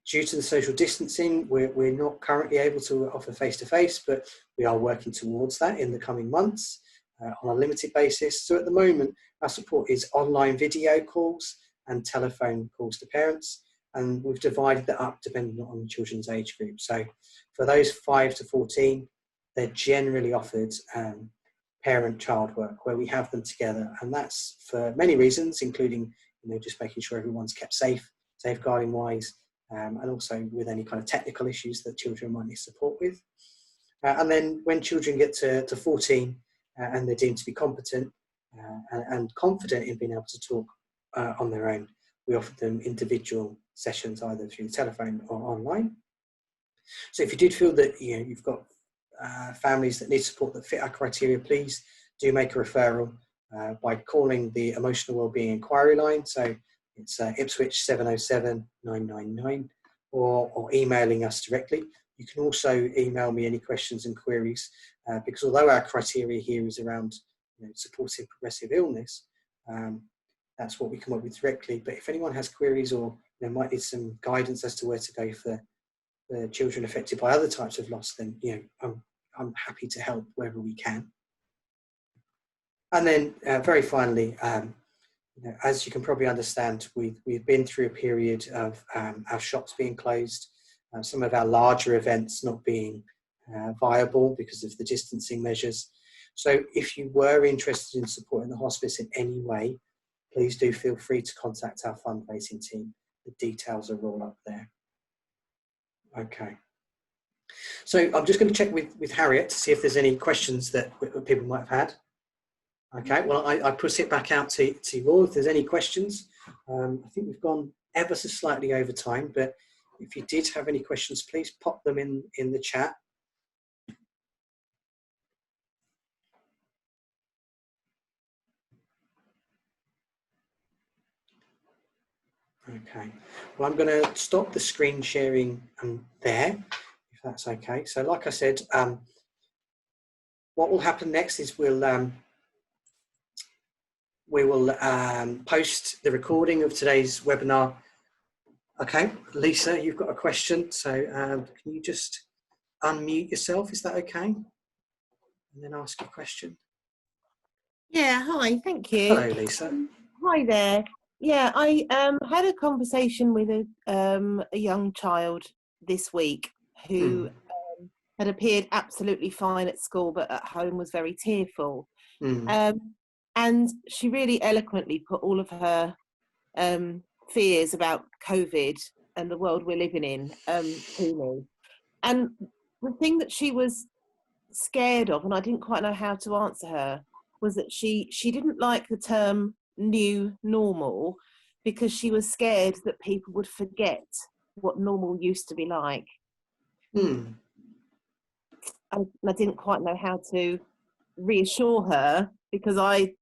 Due to the social distancing, we're not currently able to offer face-to-face, but we are working towards that in the coming months on a limited basis. So at the moment, our support is online video calls and telephone calls to parents, and we've divided that up depending on the children's age group. So for those 5 to 14, they're generally offered parent-child work where we have them together, and that's for many reasons, including just making sure everyone's kept safe, safeguarding-wise, and also with any kind of technical issues that children might need support with. And then when children get to 14 and they're deemed to be competent and confident in being able to talk on their own, we offer them individual sessions either through the telephone or online. So if you did feel that you've got families that need support that fit our criteria, please do make a referral by calling the Emotional Wellbeing Inquiry Line. So it's Ipswich 707 999, or emailing us directly. You can also email me any questions and queries, because although our criteria here is around supporting progressive illness, that's what we come up with directly. But if anyone has queries or might need some guidance as to where to go for the children affected by other types of loss, then I'm happy to help wherever we can. And then very finally, as you can probably understand, we've been through a period of our shops being closed, some of our larger events not being viable because of the distancing measures. So if you were interested in supporting the hospice in any way, please do feel free to contact our fundraising team. The details are all up there. Okay. So I'm just going to check with Harriet to see if there's any questions that people might have had. Okay, well, I put it back out to you all if there's any questions. I think we've gone ever so slightly over time, but if you did have any questions, please pop them in the chat. Okay, well, I'm going to stop the screen sharing there, if that's okay. So like I said, what will happen next is we will post the recording of today's webinar. Okay, Lisa, you've got a question. So can you just unmute yourself? Is that okay? And then ask your question. Yeah, hi, thank you. Hello, Lisa. Hi there. Yeah, I had a conversation with a young child this week who had appeared absolutely fine at school, but at home was very tearful. And she really eloquently put all of her fears about COVID and the world we're living in to me. And the thing that she was scared of, and I didn't quite know how to answer her, was that she didn't like the term new normal because she was scared that people would forget what normal used to be like. And I didn't quite know how to reassure her because I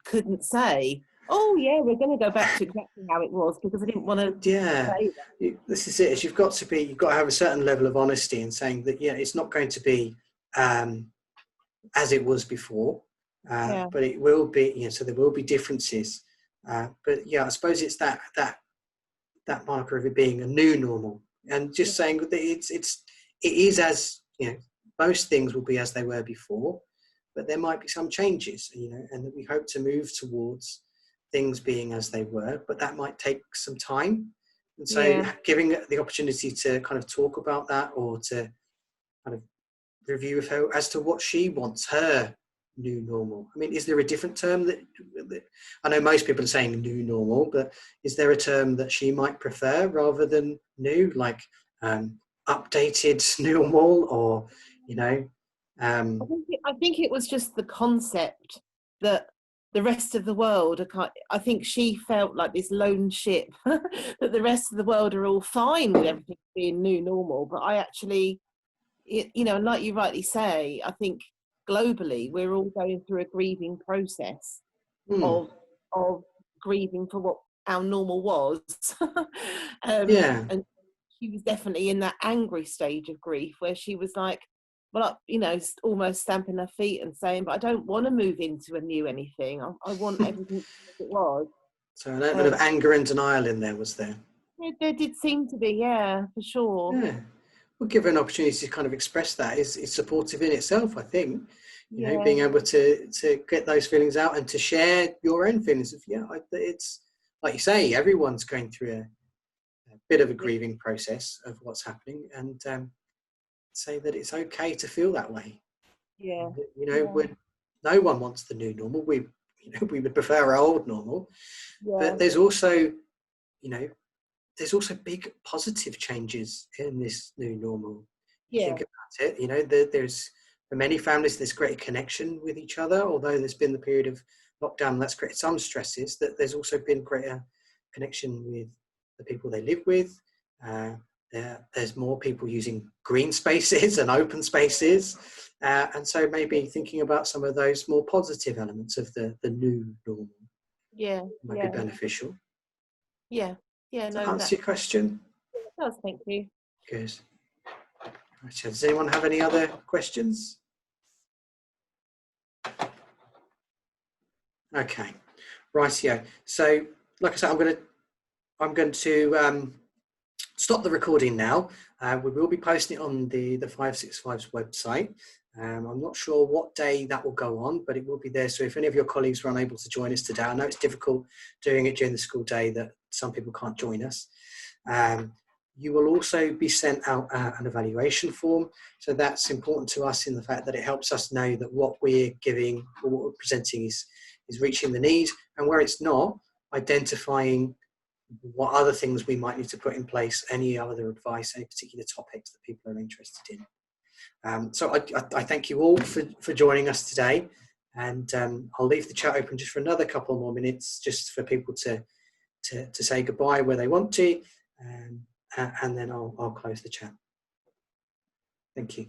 couldn't say, oh yeah, we're going to go back to exactly how it was, because I didn't want to say that. This is it. Is you've got to have a certain level of honesty in saying that it's not going to be as it was before, but it will be. So there will be differences. But I suppose it's that marker of it being a new normal, and just saying that it is as most things will be as they were before, but there might be some changes, and that we hope to move towards things being as they were, but that might take some time. And so giving the opportunity to kind of talk about that, or to kind of review with her as to what she wants her new normal? I mean, is there a different term that I know most people are saying new normal, but is there a term that she might prefer rather than new, like updated normal, or, you know? I think it was just the concept that the rest of the world are I think she felt like this lone ship, that the rest of the world are all fine with everything being new normal. But I actually, you know, and like you rightly say, I think globally we're all going through a grieving process Hmm. of grieving for what our normal was. Yeah. And she was definitely in that angry stage of grief where she was like, well, you know, almost stamping her feet and saying, but I don't want to move into a new anything. I want everything as it was. So an element of Um, anger and denial in there, was there? there did seem to be, yeah, for sure. Yeah. Well, give her an opportunity to kind of express that is supportive in itself, I think. You know, Yeah, being able to get those feelings out and to share your own feelings of, it's like you say, everyone's going through a bit of a grieving process of what's happening, and say that it's okay to feel that way. yeah, You know, yeah, no one wants the new normal. We would prefer our old normal, yeah, but there's also, there's also big positive changes in this new normal. You yeah, think about it, there's, for many families, there's greater connection with each other, although there's been the period of lockdown that's created some stresses, that there's also been greater connection with the people they live with. There's more people using green spaces and open spaces. And so maybe thinking about some of those more positive elements of the new normal yeah, might be yeah, beneficial. yeah, yeah. Does that No, answer that your question? does. Thank you. Good. Right, does anyone have any other questions? Okay, rightio. So, like I said, I'm going to stop the recording now. We will be posting it on the 565's website. I'm not sure what day that will go on, but it will be there. So if any of your colleagues were unable to join us today, I know it's difficult doing it during the school day, that some people can't join us. You will also be sent out an evaluation form. So that's important to us in the fact that it helps us know that what we're giving or what we're presenting is reaching the need, and where it's not, identifying what other things we might need to put in place, any other advice, any particular topics that people are interested in. So I thank you all for joining us today, and I'll leave the chat open just for another couple more minutes, just for people to say goodbye where they want to, and then I'll close the chat. Thank you.